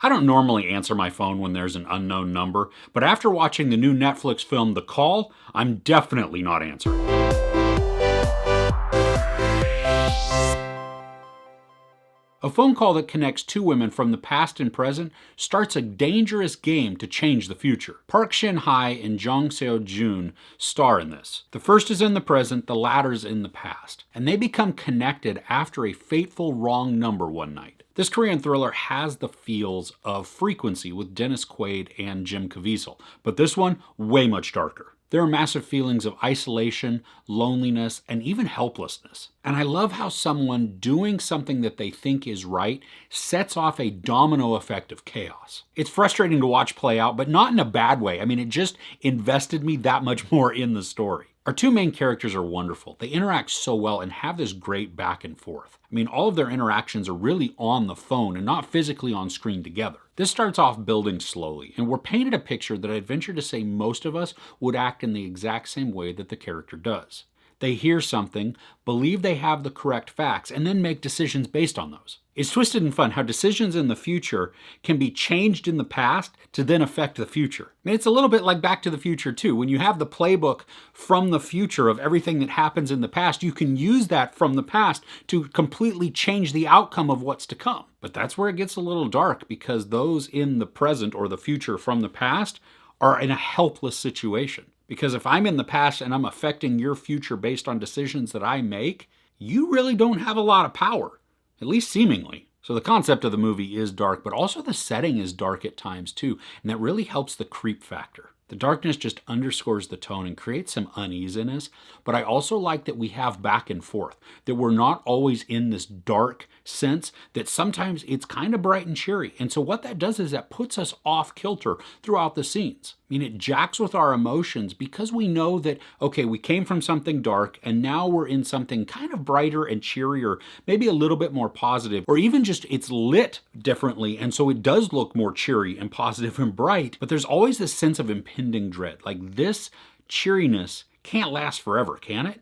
I don't normally answer my phone when there's an unknown number, but after watching the new Netflix film The Call, I'm definitely not answering. A phone call that connects two women from the past and present starts a dangerous game to change the future. Park Shin-Hye and Jung Seo-joon star in this. The first is in the present, the latter's in the past, and they become connected after a fateful wrong number one night. This Korean thriller has the feels of Frequency with Dennis Quaid and Jim Caviezel, but this one, way much darker. There are massive feelings of isolation, loneliness, and even helplessness. And I love how someone doing something that they think is right sets off a domino effect of chaos. It's frustrating to watch play out, but not in a bad way. I mean, it just invested me that much more in the story. Our two main characters are wonderful. They interact so well and have this great back and forth. I mean, all of their interactions are really on the phone and not physically on screen together. This starts off building slowly, and we're painted a picture that I'd venture to say most of us would act in the exact same way that the character does. They hear something, believe they have the correct facts, and then make decisions based on those. It's twisted and fun how decisions in the future can be changed in the past to then affect the future. I mean, it's a little bit like Back to the Future too. When you have the playbook from the future of everything that happens in the past, you can use that from the past to completely change the outcome of what's to come. But that's where it gets a little dark, because those in the present or the future from the past are in a helpless situation. Because if I'm in the past and I'm affecting your future based on decisions that I make, you really don't have a lot of power, at least seemingly. So the concept of the movie is dark, but also the setting is dark at times too, and that really helps the creep factor. The darkness just underscores the tone and creates some uneasiness, but I also like that we have back and forth, that we're not always in this dark sense, that sometimes it's kind of bright and cheery. And so what that does is that puts us off kilter throughout the scenes. I mean, it jacks with our emotions because we know that, okay, we came from something dark and now we're in something kind of brighter and cheerier, maybe a little bit more positive, or even just it's lit differently. And so it does look more cheery and positive and bright, but there's always this sense of impending dread. Like, this cheeriness can't last forever, can it?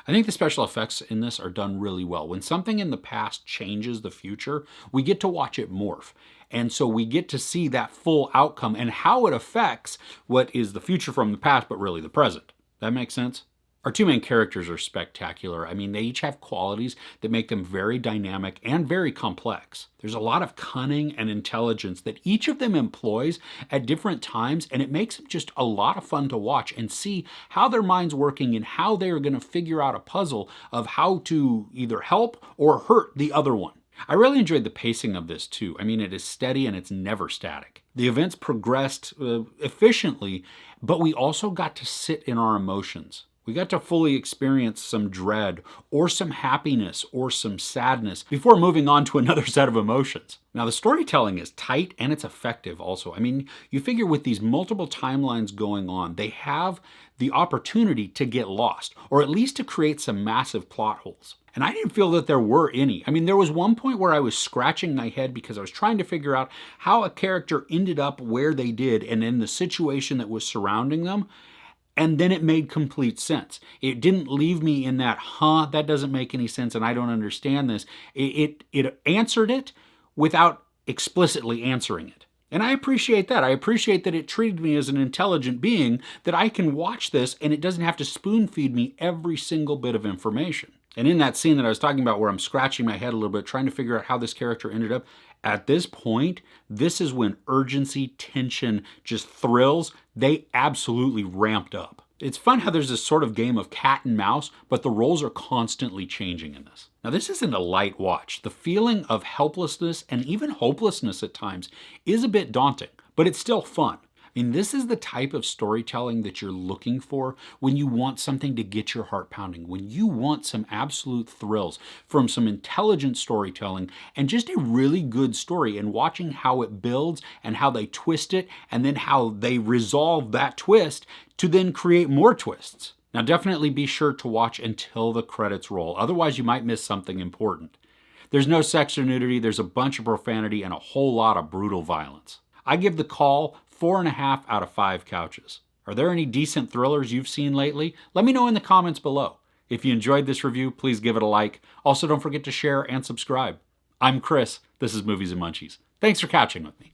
I think the special effects in this are done really well. When something in the past changes the future, we get to watch it morph. And so we get to see that full outcome and how it affects what is the future from the past, but really the present. That makes sense? Our two main characters are spectacular. I mean, they each have qualities that make them very dynamic and very complex. There's a lot of cunning and intelligence that each of them employs at different times, and it makes them just a lot of fun to watch and see how their mind's working and how they're going to figure out a puzzle of how to either help or hurt the other one. I really enjoyed the pacing of this too. I mean, it is steady and it's never static. The events progressed efficiently, but we also got to sit in our emotions. We got to fully experience some dread or some happiness or some sadness before moving on to another set of emotions. Now, the storytelling is tight and it's effective also. I mean, you figure with these multiple timelines going on, they have the opportunity to get lost, or at least to create some massive plot holes. And I didn't feel that there were any. I mean, there was one point where I was scratching my head because I was trying to figure out how a character ended up where they did and in the situation that was surrounding them. And then it made complete sense. It didn't leave me in that, that doesn't make any sense and I don't understand this. It answered it without explicitly answering it. And I appreciate that. I appreciate that it treated me as an intelligent being, that I can watch this and it doesn't have to spoon feed me every single bit of information. And in that scene that I was talking about where I'm scratching my head a little bit, trying to figure out how this character ended up, at this point, this is when urgency, tension, just thrills, they absolutely ramped up. It's fun how there's this sort of game of cat and mouse, but the roles are constantly changing in this. Now, this isn't a light watch. The feeling of helplessness and even hopelessness at times is a bit daunting, but it's still fun. I mean, this is the type of storytelling that you're looking for when you want something to get your heart pounding, when you want some absolute thrills from some intelligent storytelling and just a really good story, and watching how it builds and how they twist it and then how they resolve that twist to then create more twists. Now, definitely be sure to watch until the credits roll. Otherwise, you might miss something important. There's no sex or nudity. There's a bunch of profanity and a whole lot of brutal violence. I give The Call 4.5 out of 5 couches. Are there any decent thrillers you've seen lately? Let me know in the comments below. If you enjoyed this review, please give it a like. Also, don't forget to share and subscribe. I'm Chris. This is Movies and Munchies. Thanks for catching with me.